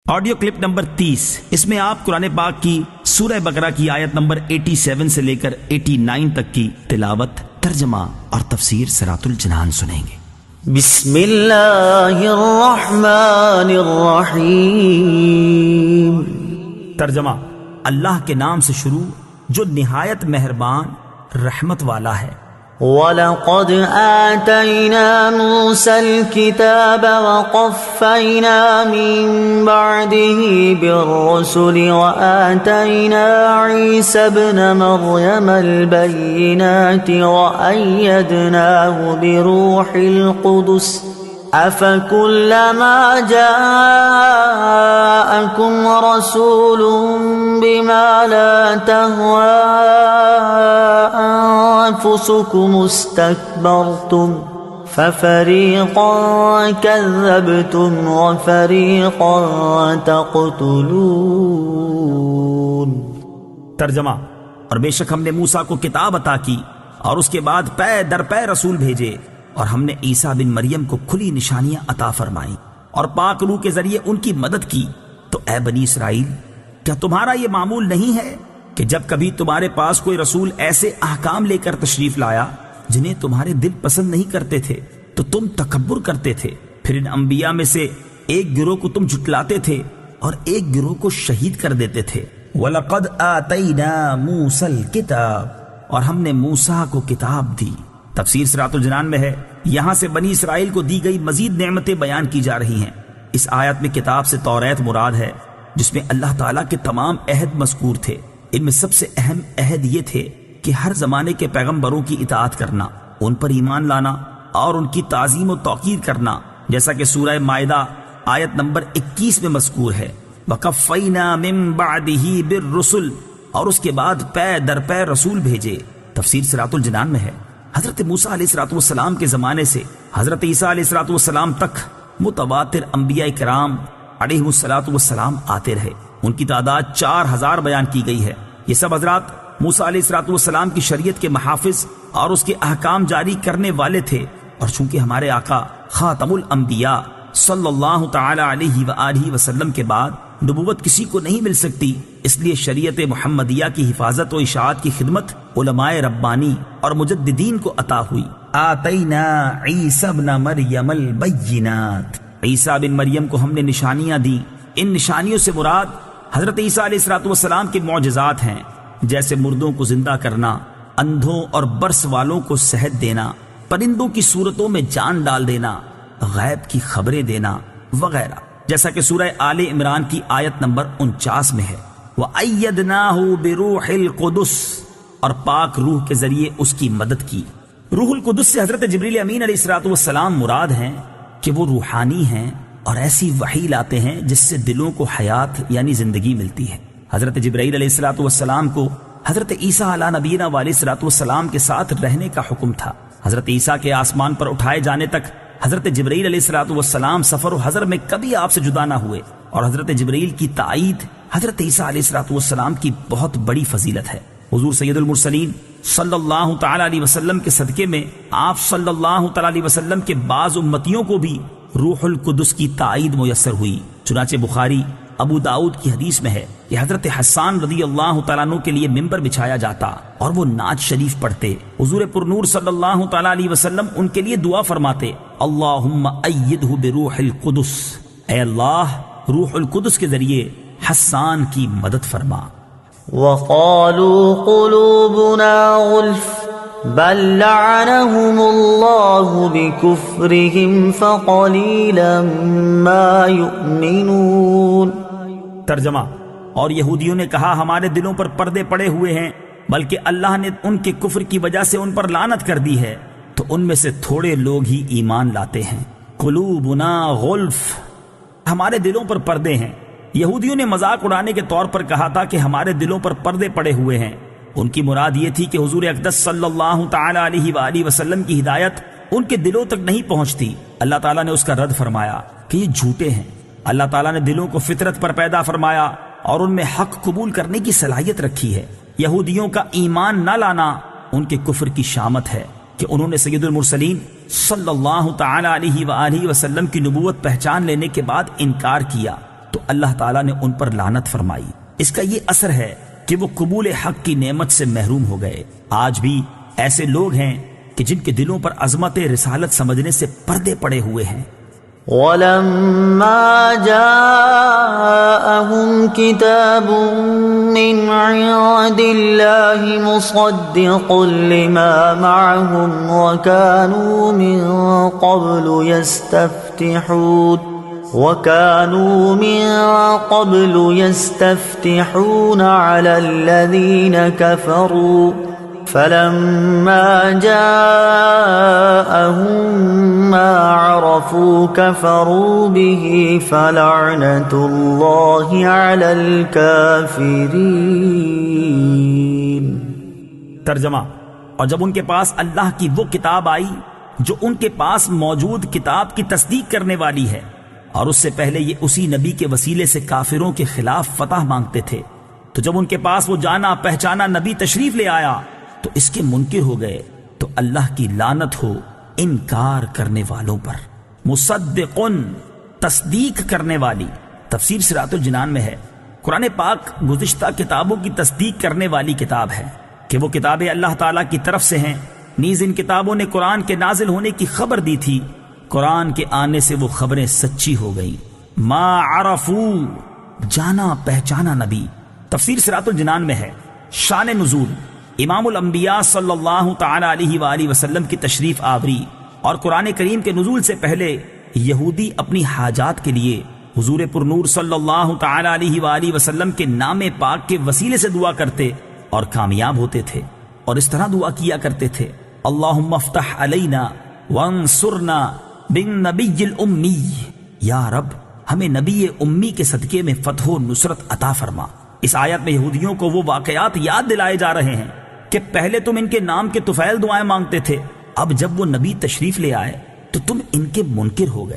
Audio clip number 30۔ اس میں آپ قرآن پاک کی سورہ بقرہ کی آیت نمبر 87 سے لے کر 89 تک کی تلاوت، ترجمہ اور تفسیر صراط الجنان سنیں گے۔ بسم اللہ الرحمن الرحیم۔ ترجمہ: اللہ کے نام سے شروع جو نہایت مہربان رحمت والا ہے۔ وَلَقَدْ آتَيْنَا مُوسَى الْكِتَابَ وَقَفَّيْنَا مِن بَعْدِهِ بِالرُّسُلِ وَآتَيْنَا عِيسَى ابْنَ مَرْيَمَ الْبَيِّنَاتِ وَأَيَّدْنَاهُ بِرُوحِ الْقُدُسِ أَفَكُلَّمَا جَاءَكُمْ رَسُولٌ بِمَا لَا تَهْوَى أَنفُسُكُمُ اسْتَكْبَرْتُمْ فَفَرِيقًا كَذَّبْتُمْ وَفَرِيقًا تَقْتُلُونَ۔ ترجمہ: اور بے شک ہم نے موسیٰ کو کتاب عطا کی اور اس کے بعد پے در پے رسول بھیجے، اور ہم نے عیسیٰ بن مریم کو کھلی نشانیاں عطا فرمائیں اور پاک روح کے ذریعے ان کی مدد کی۔ تو اے بنی اسرائیل، کیا تمہارا یہ معمول نہیں ہے کہ جب کبھی تمہارے پاس کوئی رسول ایسے احکام لے کر تشریف لایا جنہیں تمہارے دل پسند نہیں کرتے تھے تو تم تکبر کرتے تھے؟ پھر ان انبیاء میں سے ایک گروہ کو تم جھٹلاتے تھے اور ایک گروہ کو شہید کر دیتے تھے۔ وَلَقَدْ آتَيْنَا مُوسَى الْكِتَابَ، اور ہم نے موسیٰ کو کتاب دی۔ تفسیر صراط الجنان میں ہے، یہاں سے بنی اسرائیل کو دی گئی مزید نعمتیں بیان کی جا رہی ہیں۔ اس آیت میں کتاب سے توریت مراد ہے، جس میں اللہ تعالیٰ کے تمام عہد مذکور تھے۔ ان میں سب سے اہم عہد یہ تھے کہ ہر زمانے کے پیغمبروں کی اطاعت کرنا، ان پر ایمان لانا اور ان کی تعظیم و توقیر کرنا، جیسا کہ سورہ مائدہ آیت نمبر 21 میں مذکور ہے۔ وَقَفَّيْنَا مِن بَعْدِهِ بِالرُّسُلِ، اور اس کے بعد پے در پے رسول بھیجے۔ تفسیر صراط الجنان میں ہے، حضرت موسیٰ علیہ السلام کے زمانے سے حضرت عیسیٰ علیہ السلام تک متواتر انبیاء کرام علیہ السلام آتے رہے۔ ان کی تعداد 4000 بیان کی گئی ہے۔ یہ سب حضرات موسیٰ علیہ السلام کی شریعت کے محافظ اور اس کے احکام جاری کرنے والے تھے، اور چونکہ ہمارے آقا خاتم الانبیاء صلی اللہ تعالی علیہ وآلہ وسلم کے بعد نبوت کسی کو نہیں مل سکتی، اس لیے شریعت محمدیہ کی حفاظت و اشاعت کی خدمت علماء ربانی اور مجددین کو عطا ہوئی۔ آتینا عیسی ابن مریم البینات، عیسیٰ بن مریم کو ہم نے نشانیاں دی۔ ان نشانیوں سے مراد حضرت عیسیٰ علیہ السلام کے معجزات ہیں، جیسے مردوں کو زندہ کرنا، اندھوں اور برس والوں کو صحت دینا، پرندوں کی صورتوں میں جان ڈال دینا، غیب کی خبریں دینا وغیرہ، جیسا کہ سورہ آل عمران کی آیت نمبر 49 میں ہے۔ وَأَيَّدْنَاهُ بِرُوحِ الْقُدُسِ، اور پاک روح کے ذریعے اس کی مدد کی۔ روح القدس سے حضرت جبریل امین علیہ السلام مراد ہیں کہ وہ روحانی ہیں اور ایسی وحی لاتے ہیں جس سے دلوں کو حیات یعنی زندگی ملتی ہے۔ حضرت جبرائیل علیہ السلام کو حضرت عیسیٰ علیہ نبینا علیہ السلام کے ساتھ رہنے کا حکم تھا۔ حضرت عیسیٰ کے آسمان پر اٹھائے جانے تک حضرت جبرائیل علیہ السلام سفر و حضر میں کبھی آپ سے جدا نہ ہوئے، اور حضرت جبرائیل کی تائید حضرت عیسیٰ علیہ السلام کی بہت بڑی فضیلت ہے۔ حضور سید المرسلین صلی اللہ تعالی علیہ وسلم کے صدقے میں آپ صلی اللہ تعالی علیہ وسلم کے بعض امتیوں کو بھی روح القدس کی تائید میسر ہوئی۔ چنانچہ بخاری ابو داؤد کی حدیث میں ہے کہ حضرت حسان رضی اللہ تعالیٰ عنہ کے لیے ممبر بچھایا جاتا اور وہ نعت شریف پڑھتے۔ حضور پرنور صلی اللہ تعالیٰ علیہ وسلم ان کے لیے دعا فرماتے، اللہم ایدہ بروح القدس، اے اللہ روح القدس کے ذریعے حسان کی مدد فرما۔ وَقَالُوا قُلُوبُنَا غُلْفٌ بَل لَّعَنَهُمُ اللَّهُ بِكُفْرِهِمْ فَقَلِيلًا مَّا يُؤْمِنُونَ۔ ترجمہ: اور یہودیوں نے کہا ہمارے دلوں پر پردے پڑے ہوئے ہیں، بلکہ اللہ نے ان کے کفر کی وجہ سے ان پر لعنت کر دی ہے، تو ان میں سے تھوڑے لوگ ہی ایمان لاتے ہیں۔ قلوبنا غلف، ہمارے دلوں پر پردے ہیں۔ یہودیوں نے مذاق اڑانے کے طور پر کہا تھا کہ ہمارے دلوں پر پردے پڑے ہوئے ہیں۔ ان کی مراد یہ تھی کہ حضور اقدس صلی اللہ تعالی علیہ وآلہ وسلم کی ہدایت ان کے دلوں تک نہیں پہنچتی۔ اللہ تعالیٰ نے اس کا رد فرمایا کہ یہ جھوٹے ہیں۔ اللہ تعالیٰ نے دلوں کو فطرت پر پیدا فرمایا اور ان میں حق قبول کرنے کی صلاحیت رکھی ہے۔ یہودیوں کا ایمان نہ لانا ان کے کفر کی شامت ہے کہ انہوں نے سید المرسلین صلی اللہ تعالی علیہ وآلہ وسلم کی نبوت پہچان لینے کے بعد انکار کیا، تو اللہ تعالیٰ نے ان پر لعنت فرمائی۔ اس کا یہ اثر ہے کہ وہ قبول حق کی نعمت سے محروم ہو گئے۔ آج بھی ایسے لوگ ہیں کہ جن کے دلوں پر عظمت رسالت سمجھنے سے پردے پڑے ہوئے ہیں۔ وَلَمَّا جَاءَهُمْ كِتَابٌ مِّنْ عِندِ اللَّهِ مُصَدِّقٌ لِّمَا مَعَهُمْ وَكَانُوا مِن قَبْلُ يَسْتَفْتِحُونَ عَلَى الَّذِينَ كَفَرُوا فَلَمَّا جَاءَهُم مَّا عَرَفُوا كَفَرُوا بِهِ فَلَعْنَةُ اللَّهِ عَلَى الْكَافِرِينَ۔ ترجمہ: اور جب ان کے پاس اللہ کی وہ کتاب آئی جو ان کے پاس موجود کتاب کی تصدیق کرنے والی ہے، اور اس سے پہلے یہ اسی نبی کے وسیلے سے کافروں کے خلاف فتح مانگتے تھے، تو جب ان کے پاس وہ جانا پہچانا نبی تشریف لے آیا تو اس کے منکر ہو گئے، تو اللہ کی لعنت ہو انکار کرنے والوں پر۔ مصدقن، تصدیق کرنے والی۔ تفسیر صراط الجنان میں ہے، قرآن پاک گزشتہ کتابوں کی تصدیق کرنے والی کتاب ہے کہ وہ کتابیں اللہ تعالیٰ کی طرف سے ہیں۔ نیز ان کتابوں نے قرآن کے نازل ہونے کی خبر دی تھی، قرآن کے آنے سے وہ خبریں سچی ہو گئیں۔ ما عرفو، جانا پہچانا نبی۔ تفسیر صراط الجنان میں ہے، شان نزول امام الانبیاء صلی اللہ تعالی علیہ وآلہ وسلم کی تشریف آوری اور قرآن کریم کے نزول سے پہلے یہودی اپنی حاجات کے لیے حضور پرنور صلی اللہ تعالی علیہ وآلہ وسلم کے نام پاک کے وسیلے سے دعا کرتے اور کامیاب ہوتے تھے، اور اس طرح دعا کیا کرتے تھے: اللہم افتح علینا وانصرنا بالنبی الامی، یا رب ہمیں نبی امی کے صدقے میں فتح و نصرت عطا فرما۔ اس آیت میں یہودیوں کو وہ واقعات یاد دلائے جا رہے ہیں کہ پہلے تم ان کے نام کے طفیل دعائیں مانگتے تھے، اب جب وہ نبی تشریف لے آئے تو تم ان کے منکر ہو گئے۔